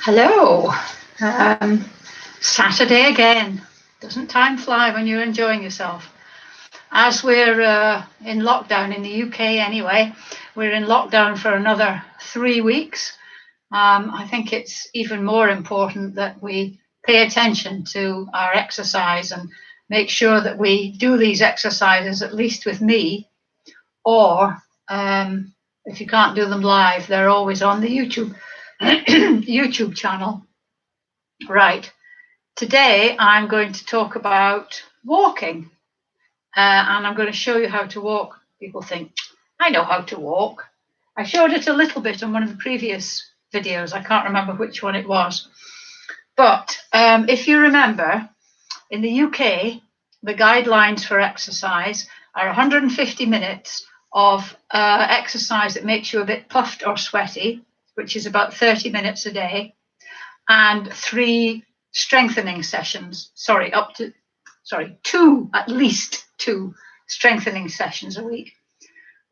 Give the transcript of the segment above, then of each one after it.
Hello. Saturday again. Doesn't time fly when you're enjoying yourself? As we're in lockdown in the UK anyway, we're in lockdown for another 3 weeks. I think it's even more important that we pay attention to our exercise and make sure that we do these exercises, at least with me, or if you can't do them live, they're always on the YouTube YouTube channel. Right. Today I'm going to talk about walking, and I'm going to show you how to walk. People think, I know how to walk. I showed it a little bit on one of the previous videos. I can't remember which one it was. But if you remember, in the UK, the guidelines for exercise are 150 minutes of exercise that makes you a bit puffed or sweaty, which is about 30 minutes a day, and 3 strengthening sessions. At least two strengthening sessions a week.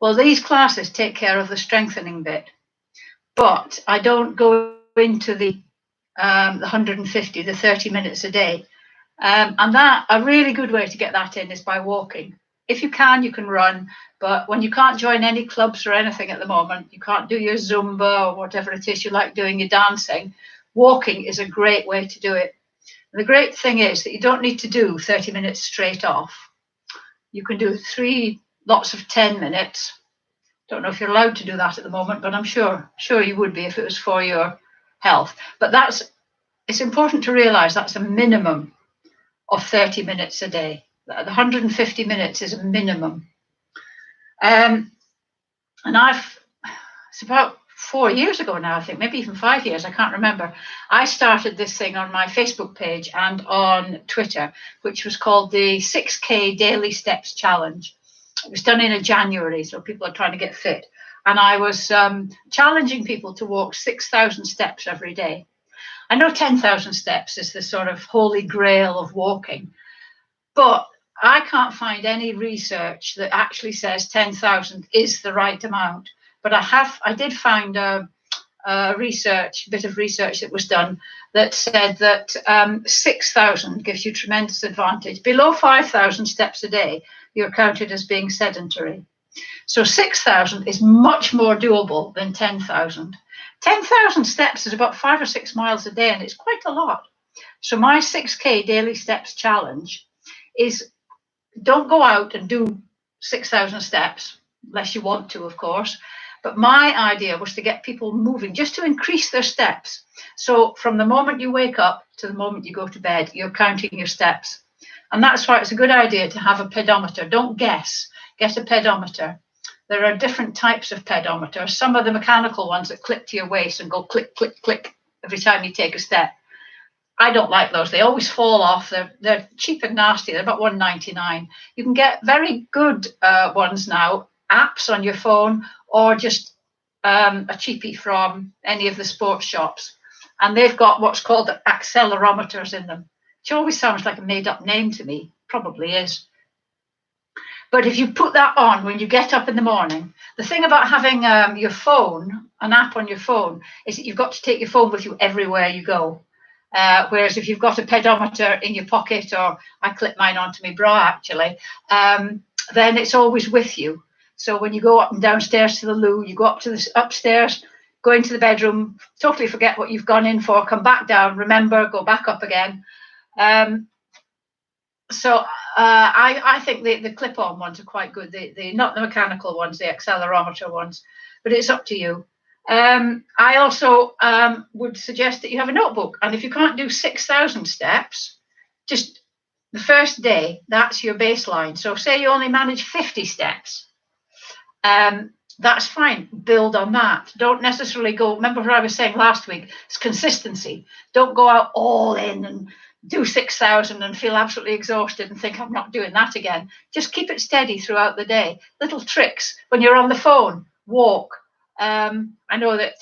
Well, these classes take care of the strengthening bit, but I don't go into the 150, the 30 minutes a day. And that a really good way to get that in is by walking. If you can run, but when you can't join any clubs or anything at the moment, you can't do your Zumba or whatever it is you like doing, your dancing, walking is a great way to do it. And the great thing is that you don't need to do 30 minutes straight off. You can do 3 lots of 10 minutes. Don't know if you're allowed to do that at the moment, but I'm sure you would be if it was for your health. But it's important to realize that's a minimum of 30 minutes a day. The 150 minutes is a minimum. And it's about 4 years ago now, I think, maybe even 5 years, I can't remember. I started this thing on my Facebook page and on Twitter, which was called the 6K Daily Steps Challenge. It was done in January, so people are trying to get fit. And I was challenging people to walk 6,000 steps every day. I know 10,000 steps is the sort of holy grail of walking, but I can't find any research that actually says 10,000 is the right amount. But I did find a bit of research that was done that said that 6,000 gives you tremendous advantage. Below 5,000 steps a day, you're counted as being sedentary. So 6,000 is much more doable than 10,000. 10,000 steps is about 5 or 6 miles a day, and it's quite a lot. So my 6K Daily Steps Challenge is, don't go out and do 6,000 steps, unless you want to, of course. But my idea was to get people moving, just to increase their steps. So from the moment you wake up to the moment you go to bed, you're counting your steps. And that's why it's a good idea to have a pedometer. Don't guess, get a pedometer. There are different types of pedometers. Some are the mechanical ones that clip to your waist and go click, click, click every time you take a step. I don't like those. They always fall off. They're cheap and nasty. They're about $1.99. You can get very good ones now, apps on your phone, or just a cheapie from any of the sports shops. And they've got what's called accelerometers in them, which always sounds like a made-up name to me. Probably is. But if you put that on when you get up in the morning, the thing about having your phone, an app on your phone, is that you've got to take your phone with you everywhere you go. Whereas if you've got a pedometer in your pocket, or I clip mine onto my bra actually, then it's always with you. So when you go up and downstairs to the loo, you go up to the upstairs, go into the bedroom, totally forget what you've gone in for, come back down, remember, go back up again. So I think the clip-on ones are quite good. The not the mechanical ones, the accelerometer ones, but it's up to you. I also would suggest that you have a notebook, and if you can't do 6,000 steps, just the first day, that's your baseline. So say you only manage 50 steps, that's fine. Build on that. Don't necessarily go, remember what I was saying last week, it's consistency. Don't go out all in and do 6,000 and feel absolutely exhausted and think, I'm not doing that again. Just keep it steady throughout the day. Little tricks. When you're on the phone, walk. I know that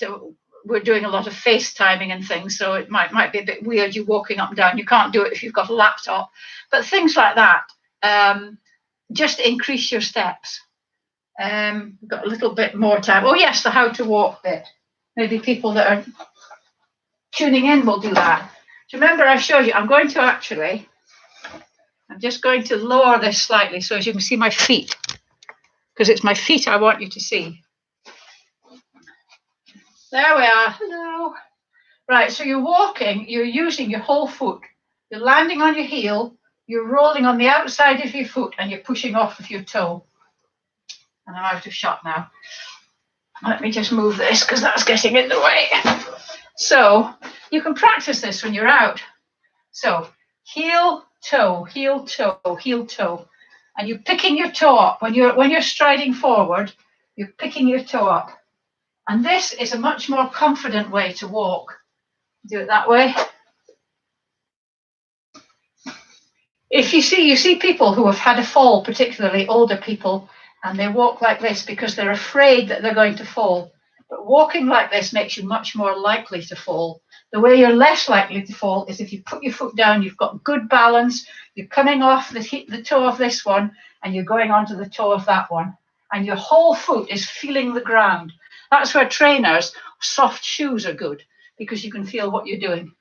we're doing a lot of FaceTiming and things, so it might be a bit weird, you walking up and down. You can't do it if you've got a laptop. But things like that, just increase your steps. We've got a little bit more time. Oh, yes, the how to walk bit. Maybe people that are tuning in will do that. Do you remember I showed you? I'm just going to lower this slightly so as you can see my feet, because it's my feet I want you to see. There we are. Hello. Right, so you're walking, you're using your whole foot. You're landing on your heel, you're rolling on the outside of your foot, and you're pushing off with your toe. And I'm out of shot now. Let me just move this because that's getting in the way. So you can practice this when you're out. So heel, toe, heel, toe, heel, toe. And you're picking your toe up. When you're striding forward, you're picking your toe up. And this is a much more confident way to walk. Do it that way. If you see people who have had a fall, particularly older people, and they walk like this because they're afraid that they're going to fall. But walking like this makes you much more likely to fall. The way you're less likely to fall is if you put your foot down, you've got good balance, you're coming off the toe of this one, and you're going onto the toe of that one. And your whole foot is feeling the ground. That's where trainers, soft shoes are good, because you can feel what you're doing.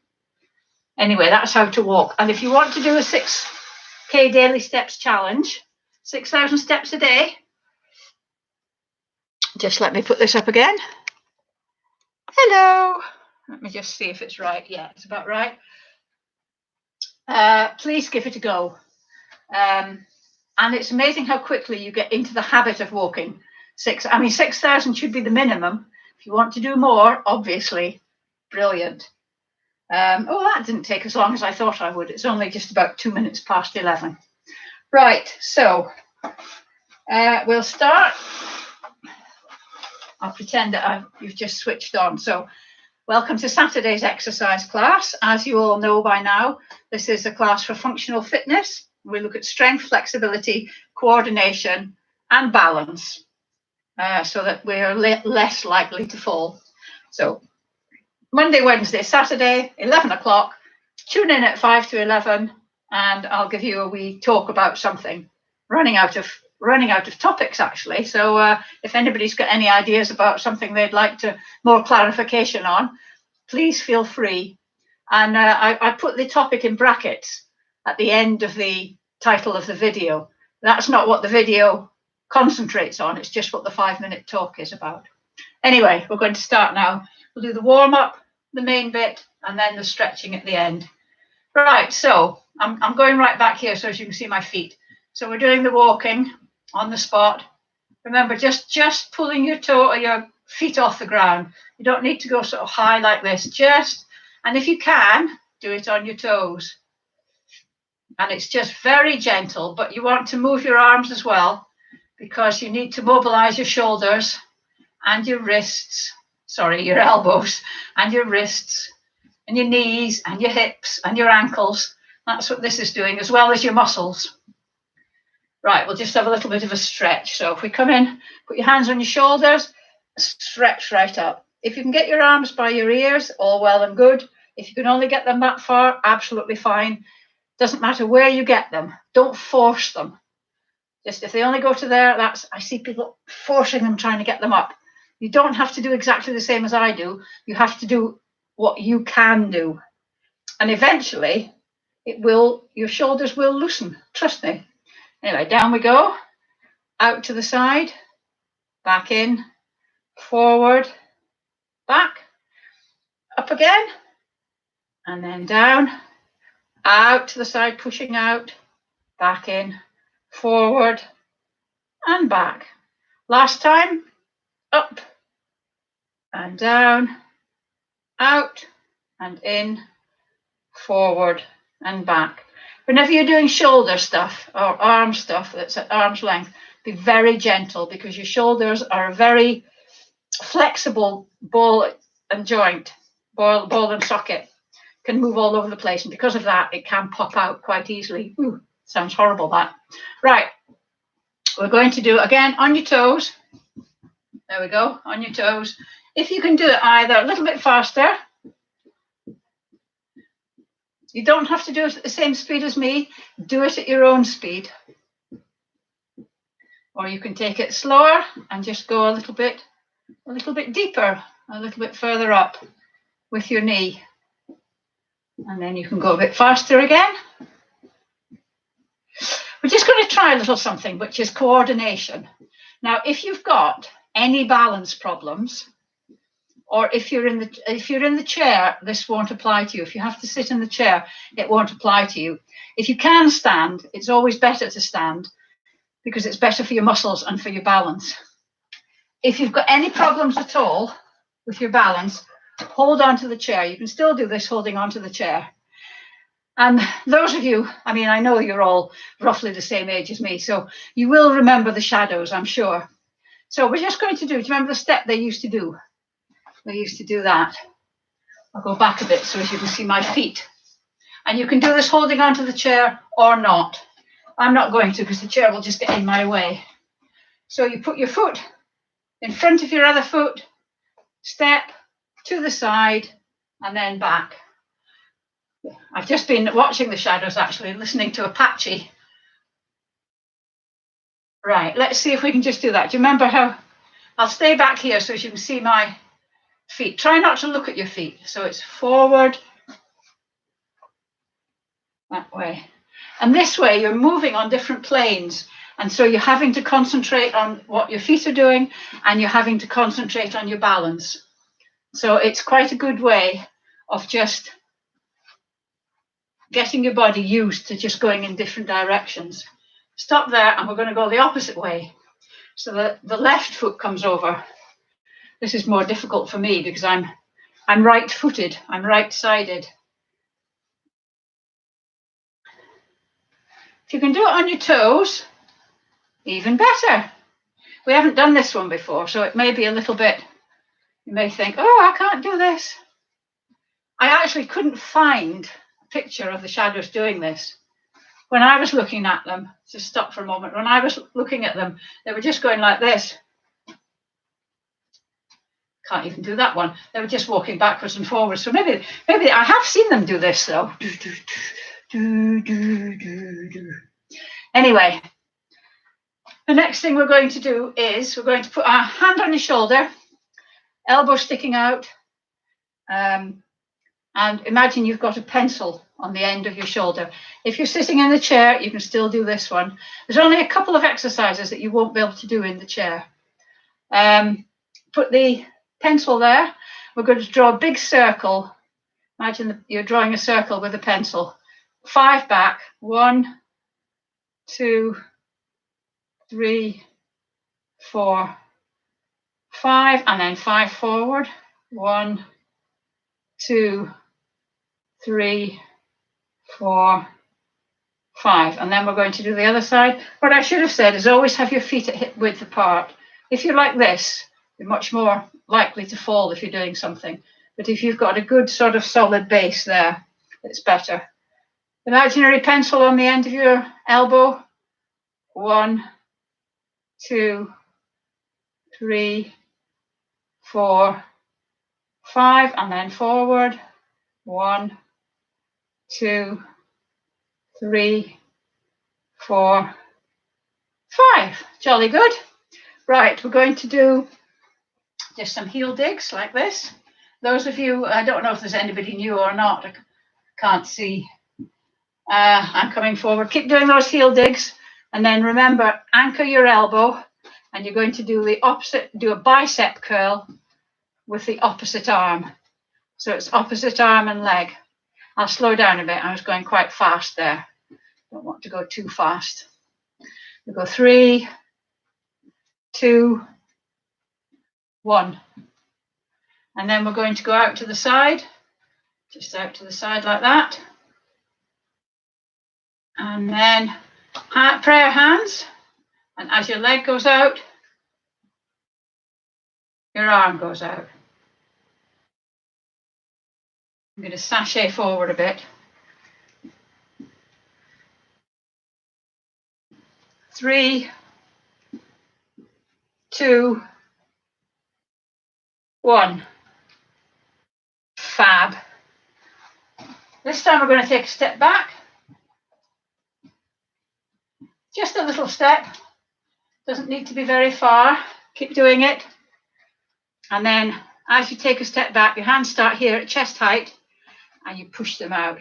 Anyway, that's how to walk. And if you want to do a 6K daily steps challenge, 6,000 steps a day, just let me put this up again. Hello. Let me just see if it's right. Yeah, it's about right. Please give it a go. And it's amazing how quickly you get into the habit of walking. 6,000 should be the minimum. If you want to do more, obviously, brilliant. Oh, that didn't take as long as I thought I would. It's only just about 2 minutes past 11. Right, so we'll start. I'll pretend that you've just switched on. So welcome to Saturday's exercise class. As you all know by now, this is a class for functional fitness. We look at strength, flexibility, coordination, and balance, so that we're less likely to fall. So Monday, Wednesday, Saturday, 11 o'clock. Tune in at 5 to 11, and I'll give you a wee talk about something. Running out of topics, actually. So if anybody's got any ideas about something they'd like more clarification on, please feel free. And I put the topic in brackets at the end of the title of the video. That's not what the video concentrates on. It's just what the 5-minute talk is about. Anyway, we're going to start now. We'll do the warm-up, the main bit, and then the stretching at the end. Right, so I'm going right back here so as you can see my feet. So we're doing the walking on the spot. Remember, just pulling your toe or your feet off the ground. You don't need to go sort of high like this. And if you can, do it on your toes. And it's just very gentle, but you want to move your arms as well, because you need to mobilize your shoulders and your wrists, your elbows and your wrists and your knees and your hips and your ankles. That's what this is doing, as well as your muscles. Right, we'll just have a little bit of a stretch. So if we come in, put your hands on your shoulders, stretch right up. If you can get your arms by your ears, all well and good. If you can only get them that far, absolutely fine. Doesn't matter where you get them. Don't force them. Just if they only go to there, I see people forcing them, trying to get them up. You don't have to do exactly the same as I do. You have to do what you can do. And eventually, your shoulders will loosen. Trust me. Anyway, down we go. Out to the side. Back in. Forward. Back. Up again. And then down. Out to the side, pushing out. Back in. Forward. And back. Last time. Up. And down. Out. And in. Forward. And back. Whenever you're doing shoulder stuff or arm stuff that's at arm's length, be very gentle, because your shoulders are a very flexible ball and joint, ball and socket, can move all over the place. And because of that, it can pop out quite easily. Ooh, sounds horrible, that. Right, we're going to do it again on your toes. There we go, on your toes. If you can do it either a little bit faster. You don't have to do it at the same speed as me. Do it at your own speed. Or you can take it slower and just go a little bit deeper, a little bit further up with your knee. And then you can go a bit faster again. We're just going to try a little something, which is coordination. Now, if you've got any balance problems, or if you're in the chair, this won't apply to you. If you have to sit in the chair, it won't apply to you. If you can stand, it's always better to stand because it's better for your muscles and for your balance. If you've got any problems at all with your balance, hold on to the chair. You can still do this holding on to the chair. And those of you, I mean, I know you're all roughly the same age as me, so you will remember the shadows, I'm sure. So we're just going to do you remember the step they used to do? They used to do that. I'll go back a bit so as you can see my feet. And you can do this holding onto the chair or not. I'm not going to because the chair will just get in my way. So you put your foot in front of your other foot, step to the side, and then back. I've just been watching the shadows, actually, listening to Apache. Right, let's see if we can just do that. Do you remember how? I'll stay back here so as you can see my feet. Try not to look at your feet. So it's forward, that way. And this way, you're moving on different planes. And so you're having to concentrate on what your feet are doing, and you're having to concentrate on your balance. So it's quite a good way of just getting your body used to just going in different directions. Stop there, and we're going to go the opposite way. So the left foot comes over. This is more difficult for me because I'm right-footed, I'm right-sided. If you can do it on your toes, even better. We haven't done this one before, so it may be a little bit, you may think, oh, I can't do this. I actually couldn't find picture of the shadows doing this. When I was looking at them, just stop for a moment, when I was looking at them, they were just going like this. Can't even do that one. They were just walking backwards and forwards. So maybe I have seen them do this though. Anyway, the next thing we're going to do is we're going to put our hand on your shoulder, elbow sticking out, and imagine you've got a pencil on the end of your shoulder. If you're sitting in the chair, you can still do this one. There's only a couple of exercises that you won't be able to do in the chair. Put the pencil there. We're going to draw a big circle. Imagine you're drawing a circle with a pencil. 5 back. 1, 2, 3, 4, 5, and then 5 forward. 1, 2, 3, 4, 5. And then we're going to do the other side. What I should have said is always have your feet at hip width apart. If you're like this, you're much more likely to fall if you're doing something. But if you've got a good sort of solid base there, it's better. Imaginary pencil on the end of your elbow. 1, 2, 3, 4, 5, and then forward. 1, 2, 3, 4, 5. Jolly good. Right, we're going to do just some heel digs like this. Those of you, I don't know if there's anybody new or not, I can't see. I'm coming forward. Keep doing those heel digs, and then remember, anchor your elbow, and you're going to do the opposite, do a bicep curl with the opposite arm. So it's opposite arm and leg. I'll slow down a bit. I was going quite fast there. Don't want to go too fast. We go 3, 2, 1. And then we're going to go out to the side, just out to the side like that. And then prayer hands. And as your leg goes out, your arm goes out. I'm going to sashay forward a bit. 3, 2, 1. Fab. This time we're going to take a step back. Just a little step. Doesn't need to be very far. Keep doing it. And then as you take a step back, your hands start here at chest height. and you push them out.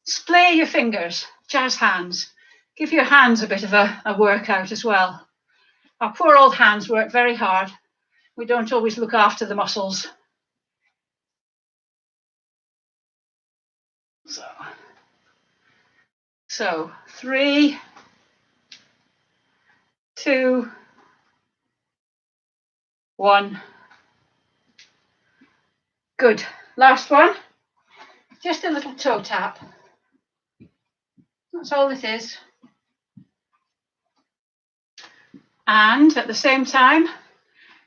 Splay your fingers, jazz hands. Give your hands a bit of a workout as well. Our poor old hands work very hard. We don't always look after the muscles. So 3, 2, 1. Good. Last one. Just a little toe tap. That's all it is. And at the same time,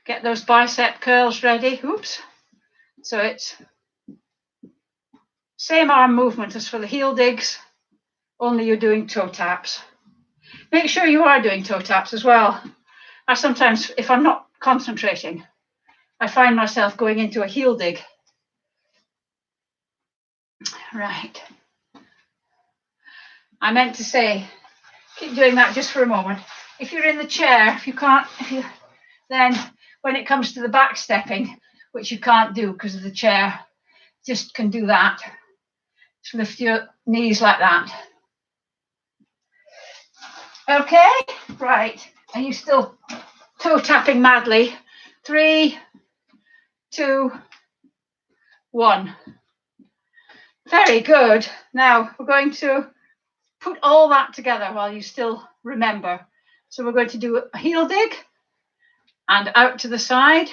get those bicep curls ready. Oops. So it's same arm movement as for the heel digs, only you're doing toe taps. Make sure you are doing toe taps as well. I sometimes, if I'm not concentrating, I find myself going into a heel dig. Right. I meant to say, keep doing that just for a moment. If you're in the chair, then when it comes to the back stepping, which you can't do because of the chair, just can do that. Just lift your knees like that. Okay, right. Are you still toe tapping madly? 3, 2, 1. Very good. Now we're going to put all that together while you still remember. So we're going to do a heel dig and out to the side,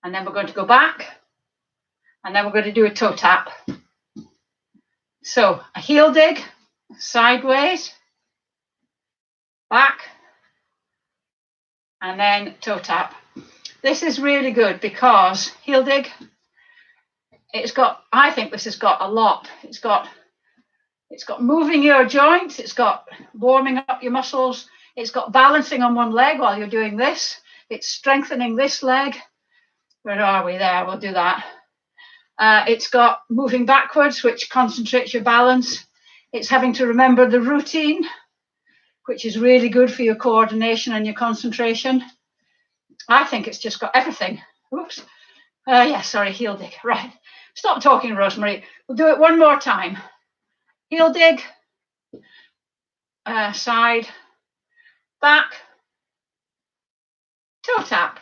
and then we're going to go back, and then we're going to do a toe tap. So a heel dig, sideways, back, and then toe tap. This is really good because heel dig, I think this has got a lot. It's got moving your joints, it's got warming up your muscles, it's got balancing on one leg while you're doing this, it's strengthening this leg. Where are we? There, we'll do that. It's got moving backwards, which concentrates your balance. It's having to remember the routine, which is really good for your coordination and your concentration. I think it's just got everything. Oops. Yeah, sorry, heel dig. Right. Stop talking, Rosemary. We'll do it one more time. Heel dig, side, back, toe tap.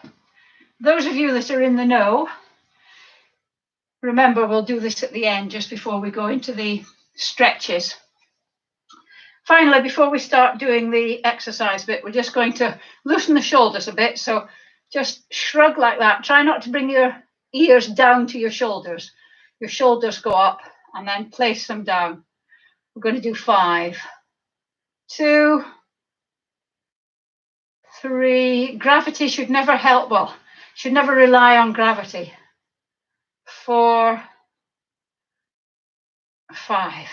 Those of you that are in the know, remember we'll do this at the end just before we go into the stretches. Finally, before we start doing the exercise bit, we're just going to loosen the shoulders a bit. So just shrug like that. Try not to bring your ears down to your shoulders. Your shoulders go up and then place them down. We're going to do 5, 2, 3. Gravity should never help. Well, should never rely on gravity. 4, 5.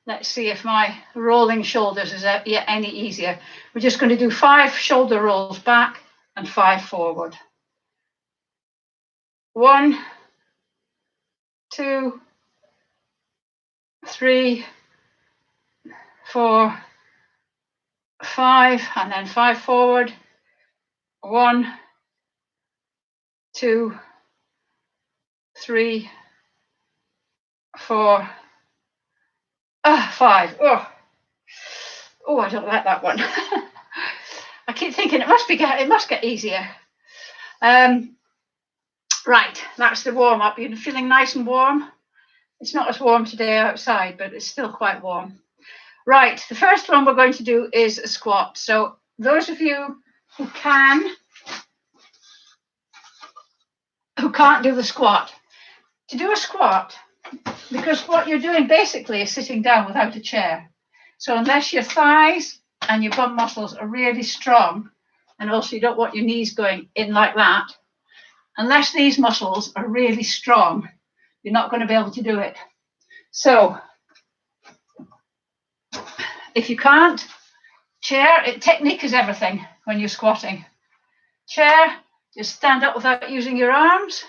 Let's see if my rolling shoulders is yet any easier. We're just going to do 5 shoulder rolls back and 5 forward. 1, 2, 3, 4, 5, and then 5 forward. 1, 2, 3, 4, 5. Oh, I don't like that one. I keep thinking it must get easier. Right, that's the warm up. You're feeling nice and warm. It's not as warm today outside, but it's still quite warm. Right, the first one we're going to do is a squat. So those of you who can't do the squat, to do a squat, because what you're doing basically is sitting down without a chair. So unless your thighs and your bum muscles are really strong, and also you don't want your knees going in like that, unless these muscles are really strong, you're not going to be able to do it. So if you can't, technique is everything when you're squatting. Chair, just stand up without using your arms.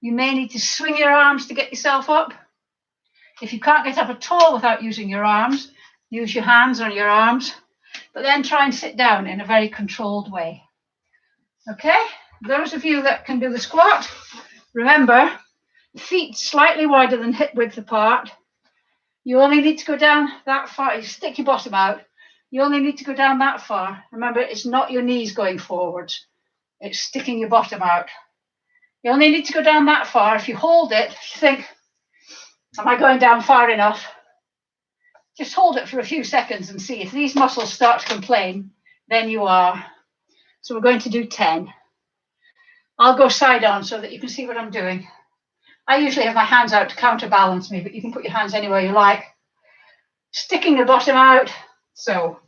You may need to swing your arms to get yourself up. If you can't get up at all without using your arms, use your hands or your arms, but then try and sit down in a very controlled way. Okay, those of you that can do the squat, remember, Feet slightly wider than hip width apart. You only need to go down that far. You stick your bottom out. You only need to go down that far. Remember, it's not your knees going forwards. It's sticking your bottom out. You only need to go down that far. If you hold it, if you think, am I going down far enough? Just hold it for a few seconds and see. If these muscles start to complain, then you are. So we're going to do 10. I'll go side on so that you can see what I'm doing. I usually have my hands out to counterbalance me, but you can put your hands anywhere you like. Sticking the bottom out. So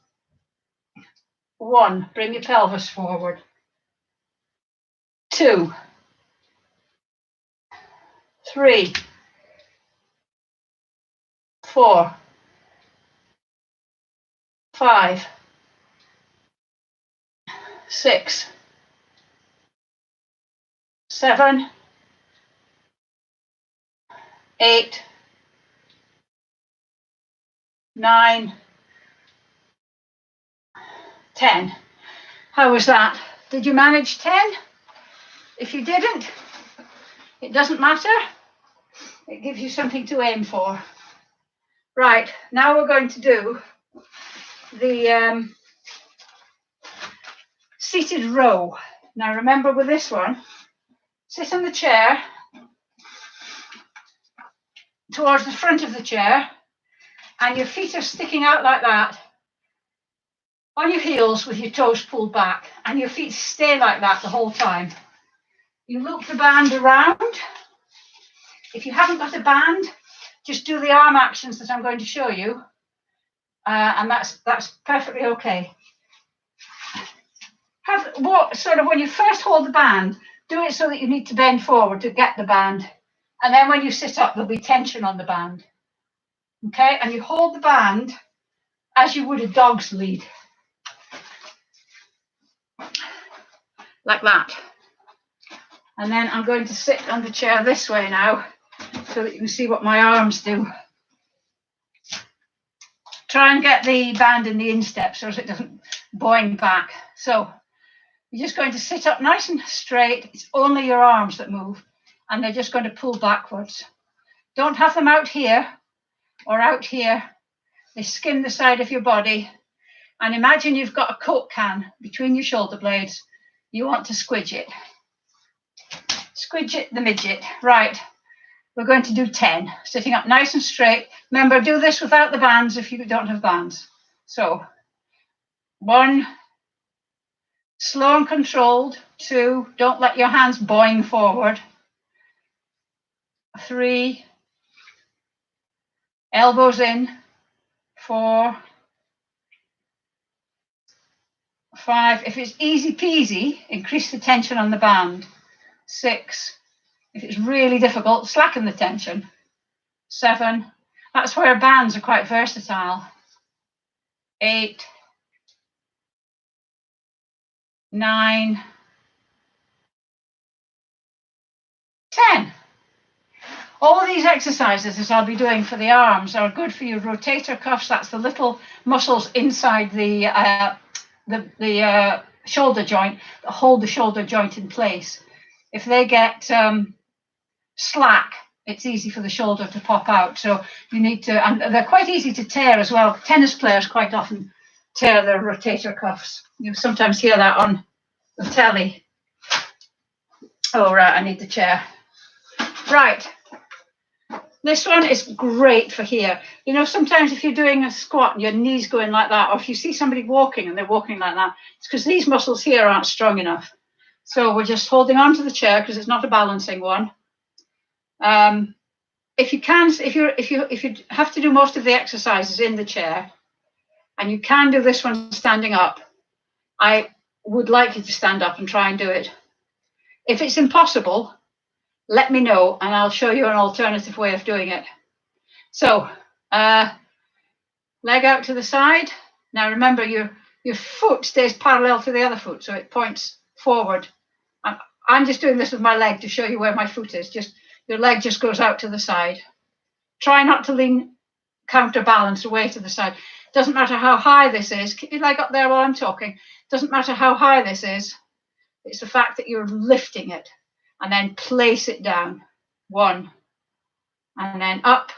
1, bring your pelvis forward. 2, 3, 4, 5, 6, 7, 8, 9, 10. How was that? Did you manage 10? If you didn't, it doesn't matter. It gives you something to aim for. Right, now we're going to do the seated row. Now remember with this one, sit on the chair towards the front of the chair and your feet are sticking out like that on your heels with your toes pulled back, and your feet stay like that the whole time. You loop the band around. If you haven't got a band, just do the arm actions that I'm going to show you, and that's perfectly okay. When you first hold the band, do it so that you need to bend forward to get the band, and then when you sit up, there'll be tension on the band. Okay, and you hold the band as you would a dog's lead, like that. And then I'm going to sit on the chair this way now so that you can see what my arms do. Try and get the band in the instep so it doesn't boing back. So you're just going to sit up nice and straight. It's only your arms that move, and they're just going to pull backwards. Don't have them out here or out here. They skim the side of your body. And imagine you've got a Coke can between your shoulder blades. You want to squidge it. Squidge it, the midget. Right, we're going to do 10. Sitting up nice and straight. Remember, do this without the bands if you don't have bands. So 1, slow and controlled. 2, don't let your hands boing forward. 3, elbows in. 4, 5. If it's easy peasy, increase the tension on the band. 6. If it's really difficult, slacken the tension. 7. That's where bands are quite versatile. 8, 9, 10. All of these exercises that I'll be doing for the arms are good for your rotator cuffs. That's the little muscles inside the shoulder joint that hold the shoulder joint in place. If they get slack, it's easy for the shoulder to pop out. So you need to, and they're quite easy to tear as well. Tennis players quite often tear their rotator cuffs. You sometimes hear that on the telly. Oh, right, I need the chair. Right. This one is great for here. You know, sometimes if you're doing a squat and your knees going like that, or if you see somebody walking and they're walking like that, it's because these muscles here aren't strong enough. So we're just holding on to the chair because it's not a balancing one. If you have to do most of the exercises in the chair, and you can do this one standing up, I would like you to stand up and try and do it. If it's impossible, let me know and I'll show you an alternative way of doing it. So, leg out to the side. Now remember, your foot stays parallel to the other foot, so it points forward. I'm just doing this with my leg to show you where my foot is. Just your leg just goes out to the side. Try not to lean counterbalance away to the side. Doesn't matter how high this is. Keep your leg up there while I'm talking. Doesn't matter how high this is. It's the fact that you're lifting it and then place it down. 1, and then up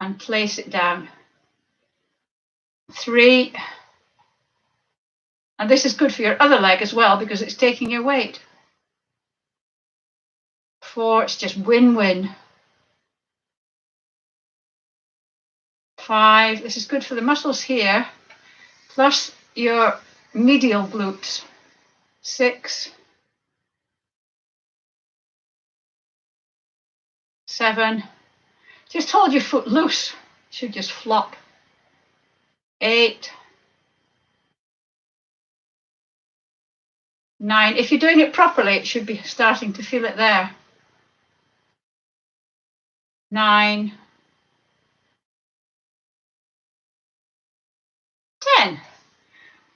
and place it down. 3, and this is good for your other leg as well because it's taking your weight. 4, it's just win-win. 5, this is good for the muscles here, plus your medial glutes. 6, 7, just hold your foot loose, it should just flop. 8, 9, if you're doing it properly, it should be starting to feel it there. 9, 10.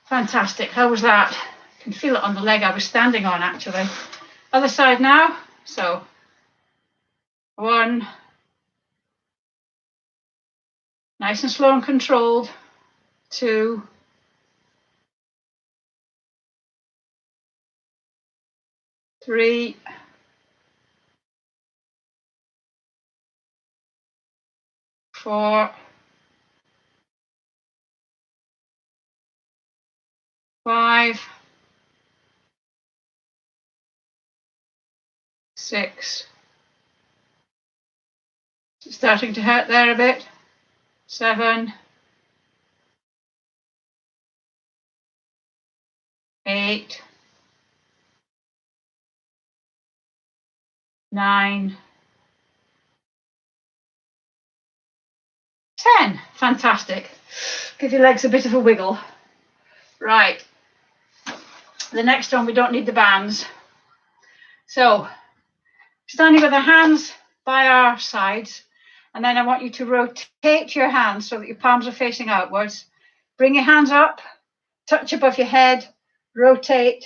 Fantastic. How was that? I can feel it on the leg I was standing on, actually. Other side now. So 1, nice and slow and controlled. 2, 3, 4, 5, 6. It's starting to hurt there a bit. 7, 8, 9, 10. Fantastic. Give your legs a bit of a wiggle. Right. The next one, we don't need the bands. So, standing with our hands by our sides, and then I want you to rotate your hands so that your palms are facing outwards. Bring your hands up, touch above your head, rotate,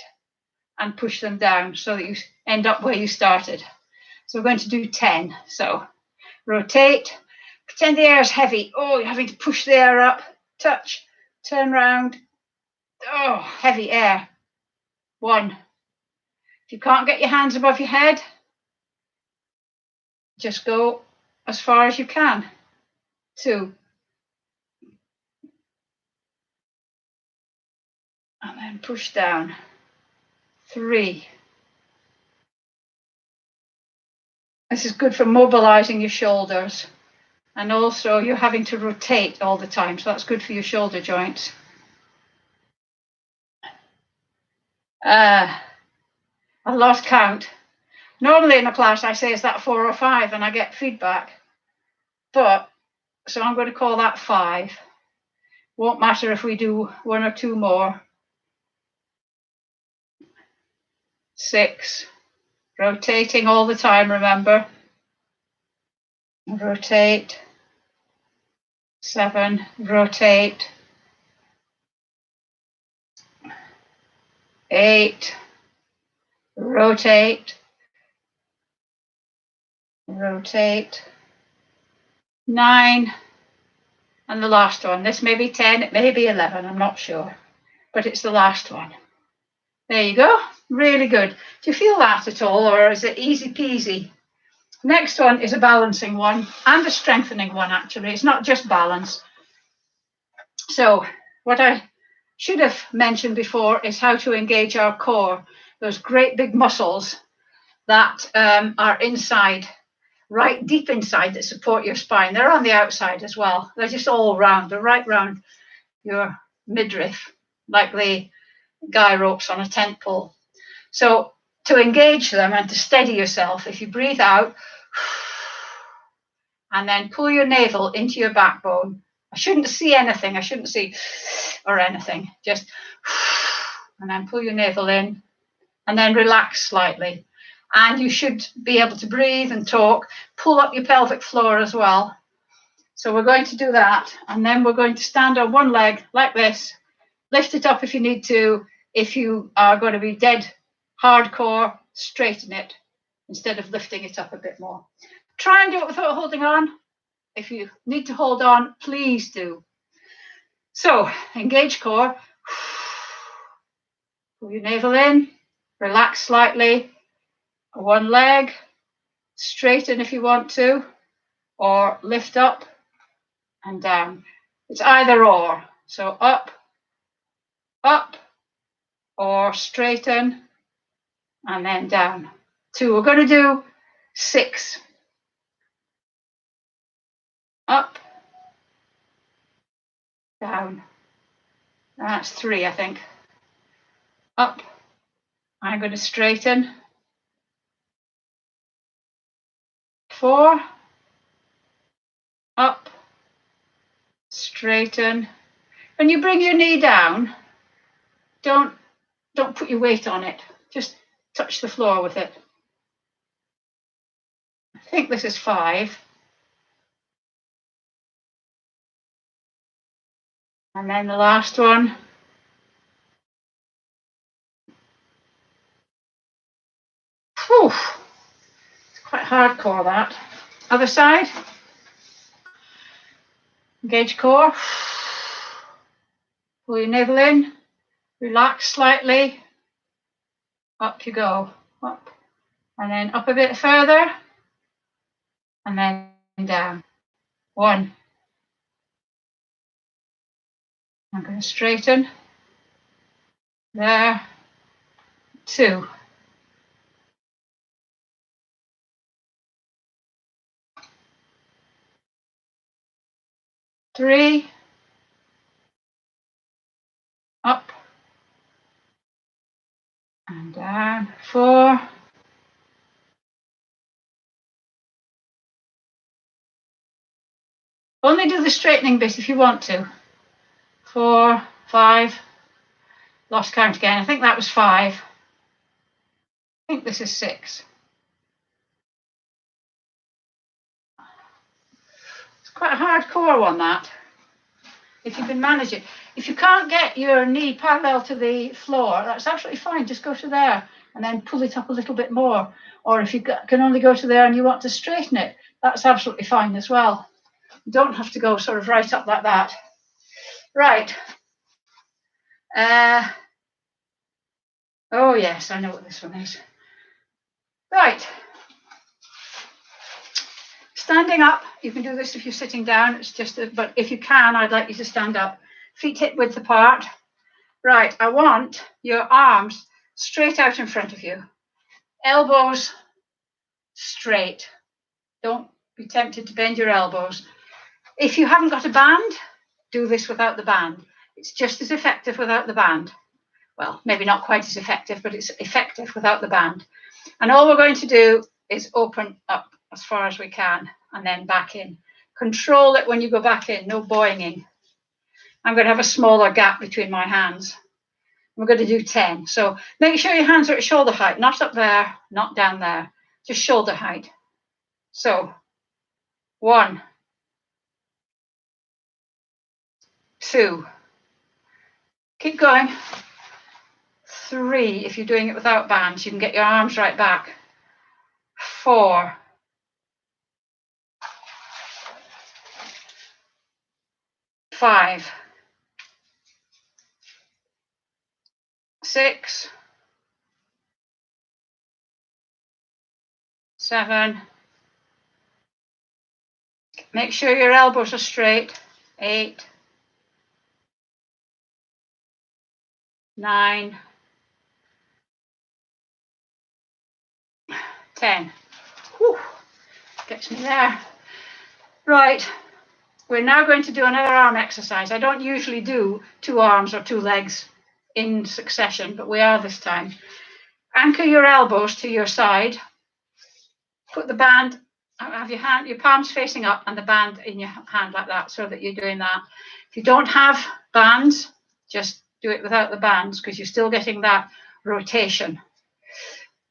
and push them down so that you end up where you started. So we're going to do 10. So rotate, pretend the air is heavy. Oh, you're having to push the air up, touch, turn round. Oh, heavy air. 1. If you can't get your hands above your head, just go as far as you can. 2. And then push down. 3. This is good for mobilizing your shoulders. And also you're having to rotate all the time, so that's good for your shoulder joints. I lost count. Normally in a class I say, is that 4 or 5? And I get feedback. But, so I'm going to call that 5. Won't matter if we do 1 or 2 more. 6. Rotating all the time, remember. Rotate. 7. Rotate. 8. Rotate. Rotate. 9. And the last one. This may be 10, it may be 11, I'm not sure. But it's the last one. There you go. Really good. Do you feel that at all, or is it easy peasy? Next one is a balancing one and a strengthening one, actually. It's not just balance. So what I should have mentioned before is how to engage our core, those great big muscles that are inside, right deep inside, that support your spine. They're on the outside as well. They're just all round. They're right round your midriff, like the guy ropes on a tent pole. So to engage them and to steady yourself, if you breathe out and then pull your navel into your backbone. I shouldn't see anything. I shouldn't see or anything. Just and then pull your navel in and then relax slightly. And you should be able to breathe and talk. Pull up your pelvic floor as well. So we're going to do that. And then we're going to stand on one leg like this. Lift it up if you need to. If you are going to be dead hardcore, straighten it instead of lifting it up a bit more. Try and do it without holding on. If you need to hold on, please do. So engage core. Pull your navel in. Relax slightly. One leg. straighten if you want to, or lift up and down. It's either or. So up, up, or straighten and then down. 2. We're going to do 6. Up, down. That's 3, I think. Up. I'm going to straighten. 4. Up, straighten. When you bring your knee down, don't put your weight on it. Just touch the floor with it. I think this is 5. And then the last one. Whew. It's quite hardcore, that. Other side. Engage core. Pull your navel in. Relax slightly. Up you go. Up. And then up a bit further. And then down. 1. I'm going to straighten. There. 2. 3. Up. And down. 4. Only do the straightening bit if you want to. 4, 5. Lost count again. I think that was 5. I think this is 6. It's quite a hardcore one, that. If you can manage it. If you can't get your knee parallel to the floor, that's absolutely fine. Just go to there and then pull it up a little bit more. Or if you can only go to there and you want to straighten it, that's absolutely fine as well. You don't have to go sort of right up like that. Right. Oh, yes, I know what this one is. Right. Standing up, you can do this if you're sitting down. It's just, but if you can, I'd like you to stand up. Feet hip width apart. Right, I want your arms straight out in front of you. Elbows straight. Don't be tempted to bend your elbows. If you haven't got a band, do this without the band. It's just as effective without the band. Well, maybe not quite as effective, but it's effective without the band. And all we're going to do is open up as far as we can and then back in. Control it when you go back in, no boinging. I'm going to have a smaller gap between my hands. We're going to do 10. So make sure your hands are at shoulder height, not up there, not down there, just shoulder height. So 1, 2, keep going. 3, if you're doing it without bands, you can get your arms right back. 4, 5, 6, 7. Make sure your elbows are straight. 8, 9, 10. Whew, gets me there. Right, we're now going to do another arm exercise. I don't usually do 2 arms or 2 legs in succession, but we are this time. Anchor your elbows to your side. Put the band, have your palms facing up and the band in your hand like that, so that you're doing that. If you don't have bands, just do it without the bands, because you're still getting that rotation.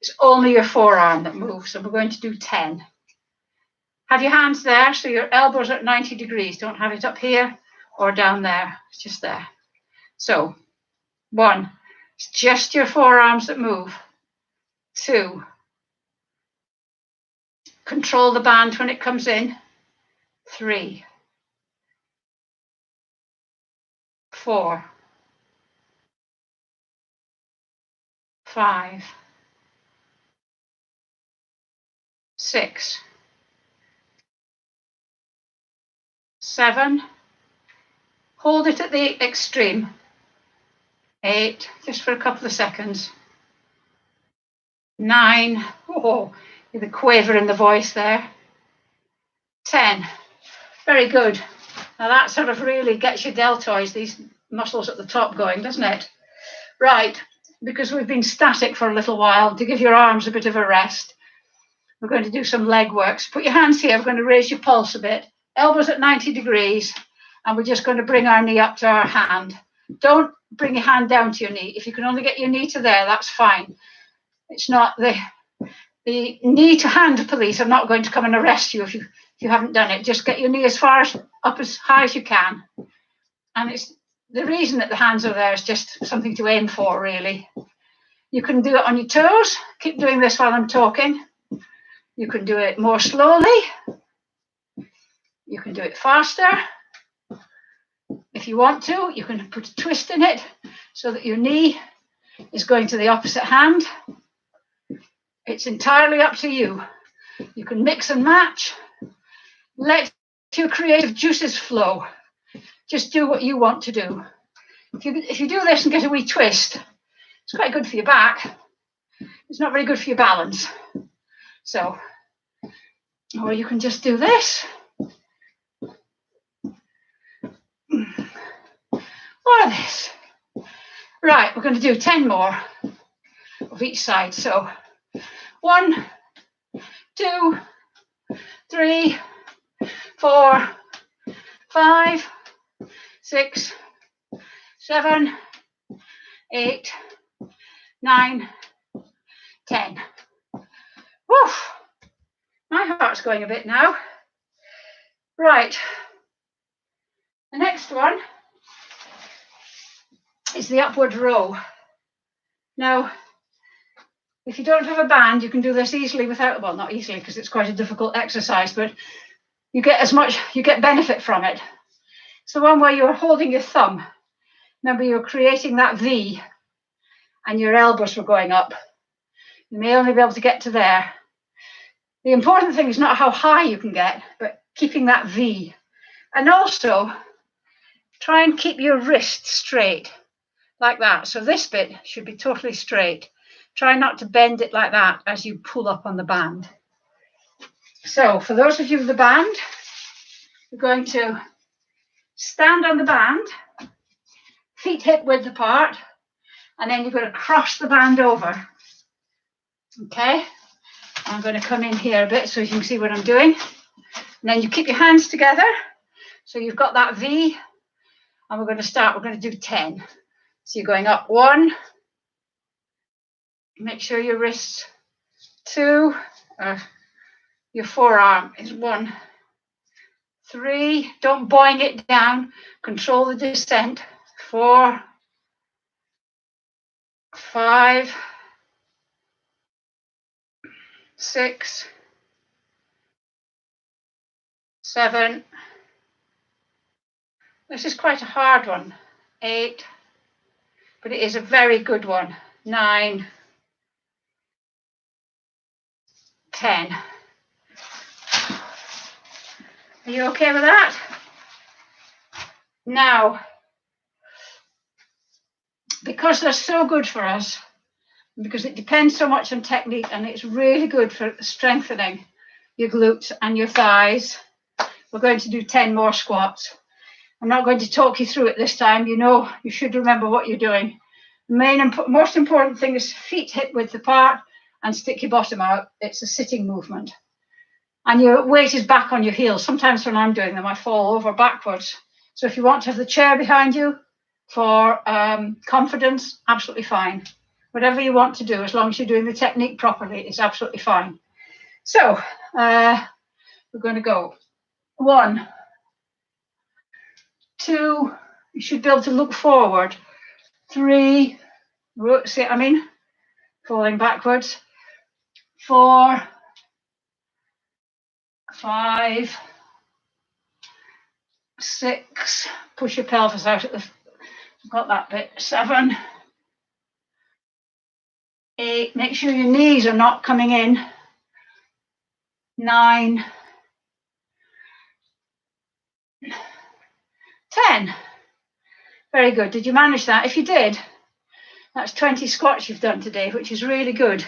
It's only your forearm that moves, so we're going to do 10. Have your hands there, so your elbows are at 90 degrees. Don't have it up here or down there. It's just there. So 1, it's just your forearms that move. 2, control the band when it comes in. 3, 4, 5, 6, 7, hold it at the extreme, 8, just for a couple of seconds, 9, oh, with a quaver in the voice there, 10, very good. Now that sort of really gets your deltoids, these muscles at the top going, doesn't it? Right, because we've been static for a little while, to give your arms a bit of a rest, we're going to do some leg work. So put your hands here, we're going to raise your pulse a bit, elbows at 90 degrees, and we're just going to bring our knee up to our hand. Don't bring your hand down to your knee. If you can only get your knee to there, that's fine. It's not the knee to hand police are not going to come and arrest you if you haven't done it. Just get your knee as far up as high as you can. And it's the reason that the hands are there is just something to aim for, really. You can do it on your toes. Keep doing this while I'm talking. You can do it more slowly. You can do it faster. If you want to, you can put a twist in it so that your knee is going to the opposite hand. It's entirely up to you. You can mix and match. Let your creative juices flow. Just do what you want to do. If you do this and get a wee twist, it's quite good for your back. It's not very good for your balance. So, or you can just do this. Or this. Right, we're going to do 10 more of each side. So 1, 2, 3, 4, 5, 6, 7, 8, 9, 10. Woo! My heart's going a bit now. Right. The next one is the upward row. Now, if you don't have a band, you can do this easily without, well, not easily because it's quite a difficult exercise, but you get benefit from it. It's the one where you're holding your thumb. Remember, you're creating that V and your elbows were going up. You may only be able to get to there. The important thing is not how high you can get, but keeping that V. And also, try and keep your wrist straight, like that. So this bit should be totally straight. Try not to bend it like that as you pull up on the band. So for those of you with the band, we're going to stand on the band, feet hip width apart, and then you're going to cross the band over. Okay? I'm going to come in here a bit so you can see what I'm doing. And then you keep your hands together. So you've got that V. And we're going to do 10. So you're going up 1. Make sure your wrists 2. Your forearm is 1. 3. Don't boing it down. Control the descent. 4. 5. 6. 7. This is quite a hard one. 8. But it is a very good one. 9. 10. Are you okay with that? Now, because they're so good for us, because it depends so much on technique and it's really good for strengthening your glutes and your thighs, we're going to do 10 more squats. I'm not going to talk you through it this time. You know, you should remember what you're doing. The most important thing is feet hip width apart and stick your bottom out. It's a sitting movement. And your weight is back on your heels. Sometimes when I'm doing them, I fall over backwards. So if you want to have the chair behind you for confidence, absolutely fine. Whatever you want to do, as long as you're doing the technique properly, it's absolutely fine. So we're going to go 1, 2, you should be able to look forward. 3, see what I mean? Falling backwards. 4, 5, 6, push your pelvis out at the, got that bit. 7, 8, make sure your knees are not coming in. 9, 10. Very good. Did you manage that? If you did, that's 20 squats you've done today, which is really good.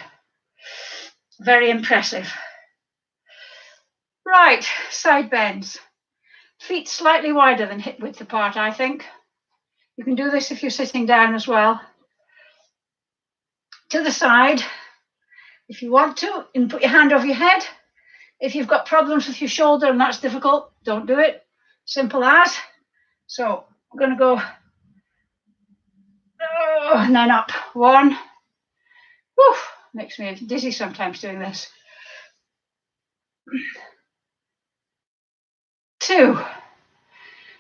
Very impressive. Right, side bends. Feet slightly wider than hip width apart, I think. You can do this if you're sitting down as well. To the side. If you want to, you can put your hand over your head. If you've got problems with your shoulder and that's difficult, don't do it. Simple as. So I'm going to go and then up. 1. Whew, makes me dizzy sometimes doing this. 2.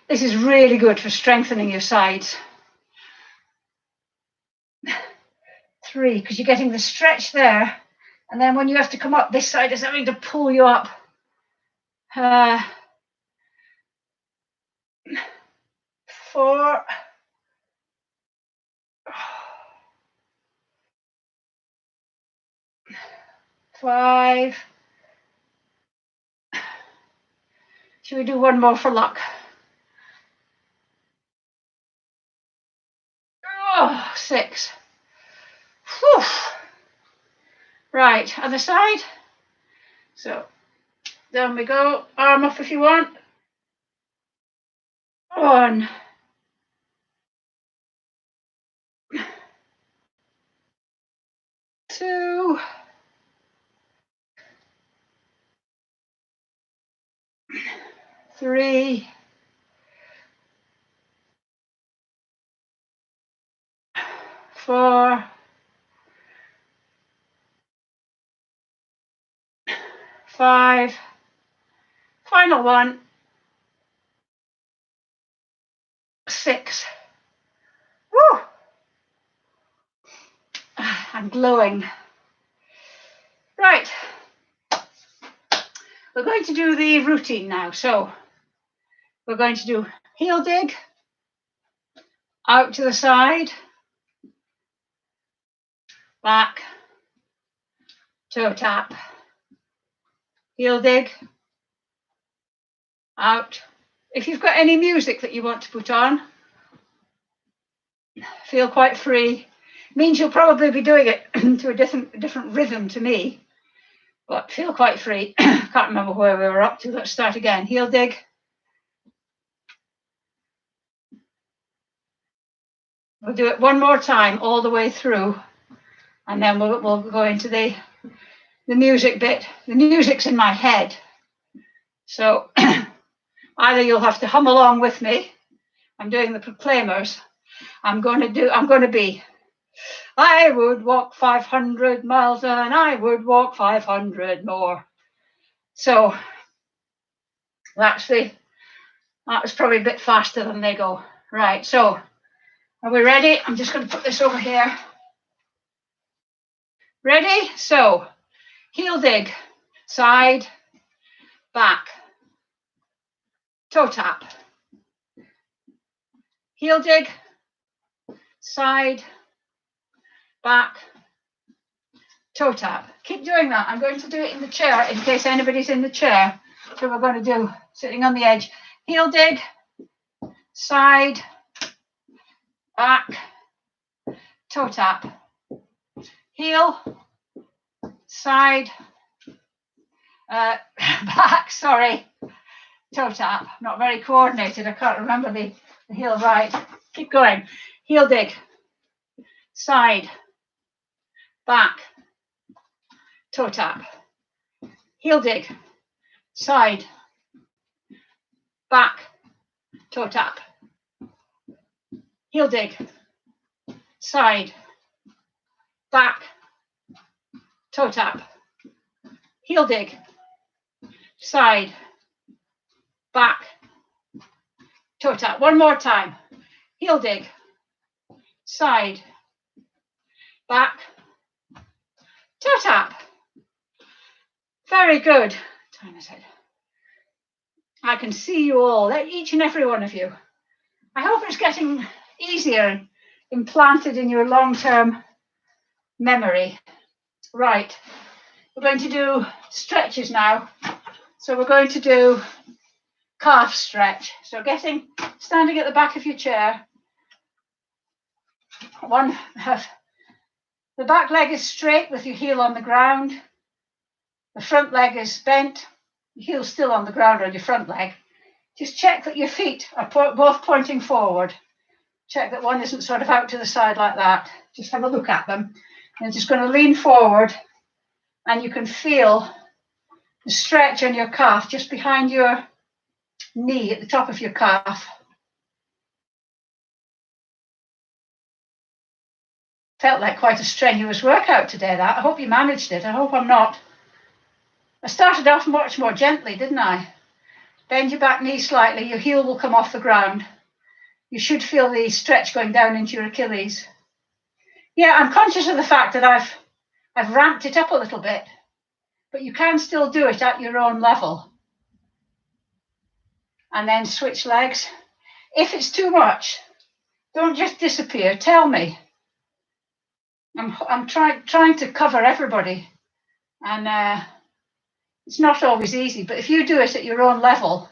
This is really good for strengthening your sides. 3, because you're getting the stretch there. And then when you have to come up, this side is having to pull you up. 4. 5. Should we do one more for luck? 6. Whew. Right, other side. So down we go. Arm off if you want. 1. 2. 3. 4. 5. Final one. 6. Woo! I'm glowing. Right. We're going to do the routine now. So we're going to do heel dig, out to the side, back, toe tap, heel dig, out. If you've got any music that you want to put on, feel quite free. It means you'll probably be doing it to a different rhythm to me, but feel quite free. Can't remember where we were up to. Let's start again. Heel dig. We'll do it one more time all the way through, and then we'll go into the music bit. The music's in my head, so either you'll have to hum along with me. I'm doing the Proclaimers. I'm going to be, I would walk 500 miles and I would walk 500 more. So that was probably a bit faster than they go. Right, so are we ready? I'm just going to put this over here. Ready? So heel dig, side, back, toe tap, heel dig, side, back, toe tap. Keep doing that. I'm going to do it in the chair in case anybody's in the chair. So we're going to do sitting on the edge. Heel dig, side, back, toe tap, heel, side, back, sorry, toe tap. Not very coordinated. I can't remember the heel right. Keep going. Heel dig, side, back, toe tap, heel dig, side, back, toe tap, heel dig, side, back, toe tap, heel dig, side, back, toe tap. One more time. Heel dig, side, back, toe tap. Very good. Time is it? I can see you all, each and every one of you. I hope it's getting easier, implanted in your long-term memory. Right. We're going to do stretches now. So we're going to do calf stretch. So standing at the back of your chair. The back leg is straight with your heel on the ground. The front leg is bent, your heel still on the ground on your front leg. Just check that your feet are both pointing forward. Check that one isn't sort of out to the side like that. Just have a look at them. You're just going to lean forward, and you can feel the stretch on your calf just behind your knee at the top of your calf. Felt like quite a strenuous workout today, that. I hope you managed it. I hope I'm not. I started off much more gently, didn't I? Bend your back knee slightly, your heel will come off the ground. You should feel the stretch going down into your Achilles. Yeah, I'm conscious of the fact that I've ramped it up a little bit, but you can still do it at your own level. And then switch legs. If it's too much, don't just disappear, tell me. I'm trying to cover everybody, and it's not always easy, but if you do it at your own level,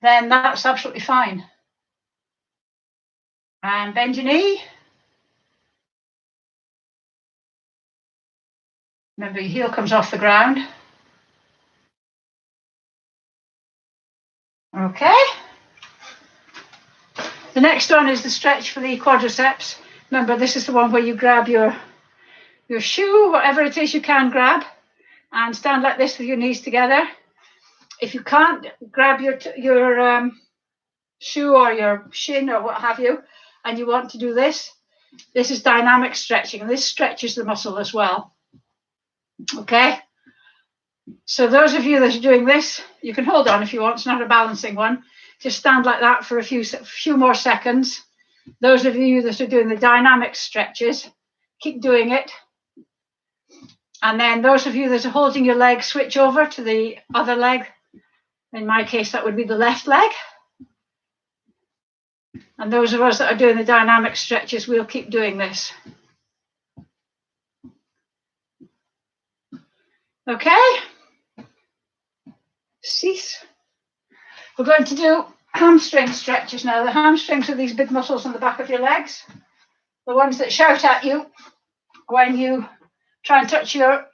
then that's absolutely fine. And bend your knee. Remember, your heel comes off the ground. Okay. The next one is the stretch for the quadriceps. Remember, this is the one where you grab your shoe, whatever it is you can grab, and stand like this with your knees together. If you can't, grab your shoe or your shin or what have you, and you want to do this, this is dynamic stretching, and this stretches the muscle as well. Okay, so those of you that are doing this, you can hold on if you want. It's not a balancing one. Just stand like that for a few more seconds. Those of you that are doing the dynamic stretches, keep doing it. And then those of you that are holding your leg, switch over to the other leg. In my case, that would be the left leg. And those of us that are doing the dynamic stretches, we'll keep doing this. Okay. Cease. We're going to do hamstring stretches now. The hamstrings are these big muscles on the back of your legs. The ones that shout at you when you try and touch your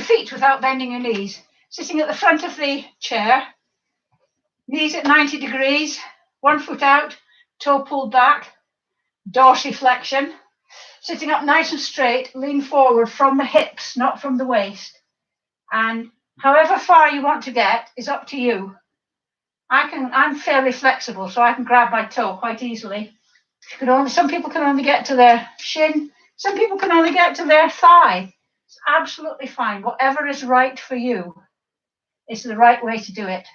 feet without bending your knees. Sitting at the front of the chair, knees at 90 degrees, one foot out, toe pulled back, dorsiflexion. Sitting up nice and straight, lean forward from the hips, not from the waist. And however far you want to get is up to you. I'm fairly flexible, so I can grab my toe quite easily. Some people can only get to their shin. Some people can only get to their thigh. It's absolutely fine. Whatever is right for you is the right way to do it.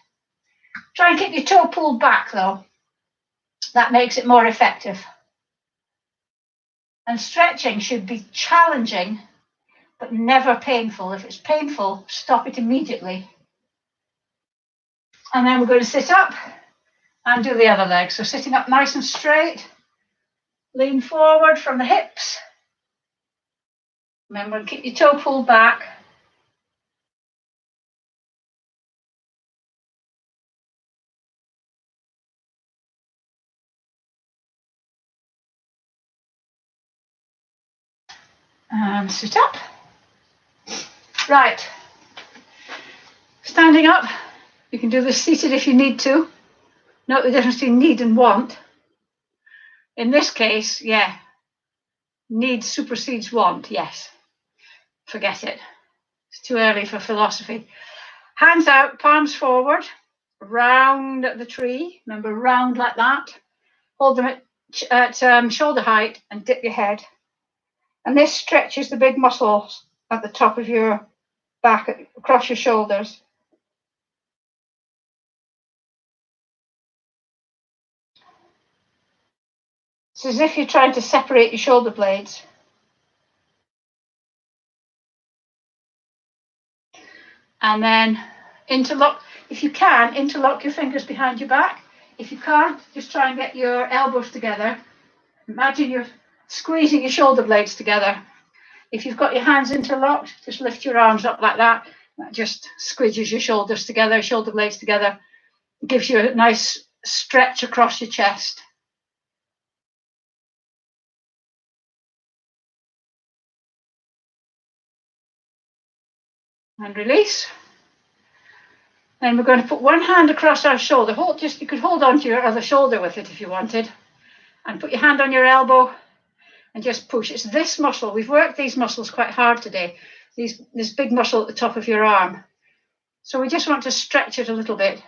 Try and keep your toe pulled back, though. That makes it more effective. And stretching should be challenging, but never painful. If it's painful, stop it immediately. And then we're going to sit up and do the other leg. So sitting up nice and straight, lean forward from the hips. Remember, keep your toe pulled back. And sit up. Right. Standing up. You can do this seated if you need to. Note the difference between need and want. In this case, yeah, need supersedes want, yes. Forget it. It's too early for philosophy. Hands out, palms forward, round the tree. Remember, round like that. Hold them at shoulder height and dip your head. And this stretches the big muscles at the top of your back, across your shoulders. It's as if you're trying to separate your shoulder blades. And then interlock, if you can, interlock your fingers behind your back. If you can't, just try and get your elbows together. Imagine you're squeezing your shoulder blades together. If you've got your hands interlocked, just lift your arms up like that. That just squidges your shoulders together, shoulder blades together. It gives you a nice stretch across your chest. And release. Then we're going to put one hand across our shoulder. You could hold on to your other shoulder with it if you wanted. And put your hand on your elbow and just push. It's this muscle. We've worked these muscles quite hard today. This big muscle at the top of your arm. So we just want to stretch it a little bit.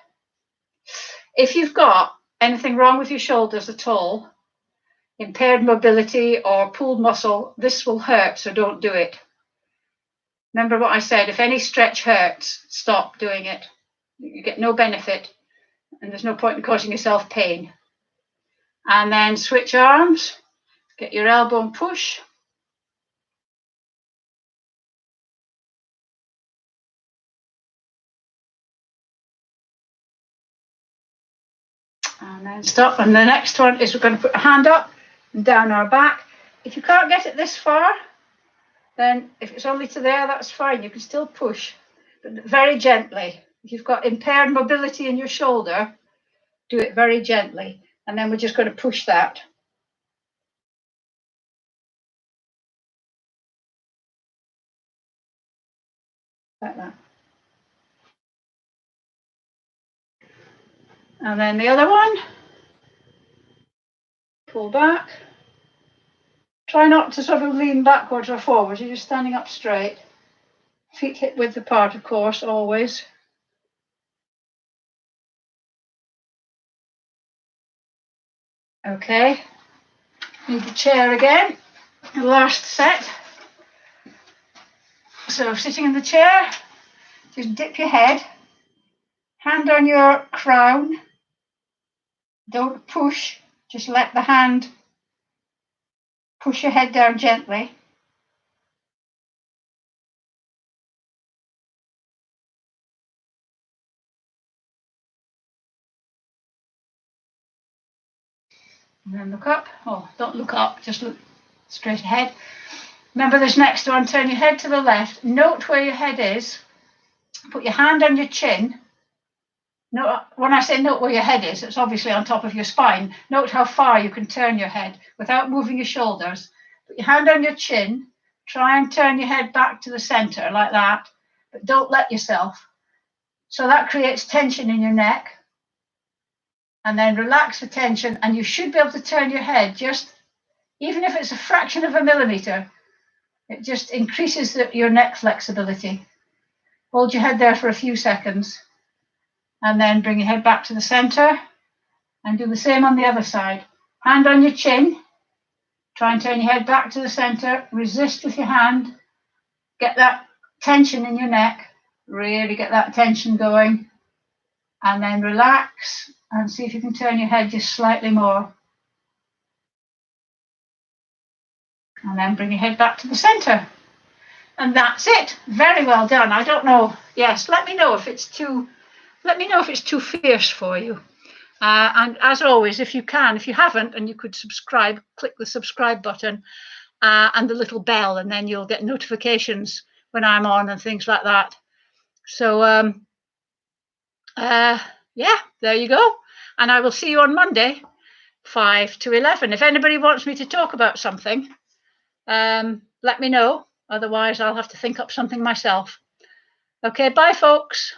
If you've got anything wrong with your shoulders at all, impaired mobility or pulled muscle, this will hurt, so don't do it. Remember what I said, if any stretch hurts, stop doing it. You get no benefit, and there's no point in causing yourself pain. And then switch arms, get your elbow and push. And then stop. And the next one is we're going to put a hand up and down our back. If you can't get it this far, then if it's only to there, that's fine. You can still push, but very gently. If you've got impaired mobility in your shoulder, do it very gently. And then we're just going to push that. Like that. And then the other one. Pull back. Try not to sort of lean backwards or forwards. You're just standing up straight. Feet hip width apart, of course, always. Okay. Need the chair again. The last set. So sitting in the chair, just dip your head. Hand on your crown. Don't push. Just let the hand push your head down gently. And then look up. Oh, don't look up, just look straight ahead. Remember this next one, turn your head to the left. Note where your head is. Put your hand on your chin. Note, when I say note where your head is, it's obviously on top of your spine. Note how far you can turn your head without moving your shoulders. Put your hand on your chin. Try and turn your head back to the center like that, but don't let yourself. So that creates tension in your neck. And then relax the tension, and you should be able to turn your head just, even if it's a fraction of a millimeter, it just increases your neck flexibility. Hold your head there for a few seconds, and then bring your head back to the center, and do the same on the other side. Hand on your chin, try and turn your head back to the center, resist with your hand, get that tension in your neck, really get that tension going, and then relax and see if you can turn your head just slightly more. And then bring your head back to the center. And that's it. Very well done. I don't know. Yes, let me know if it's too fierce for you. And as always, if you haven't, and you could subscribe, click the subscribe button and the little bell, and then you'll get notifications when I'm on and things like that. So yeah, there you go. And I will see you on Monday, 5 to 11. If anybody wants me to talk about something, let me know. Otherwise, I'll have to think up something myself. Okay, bye, folks.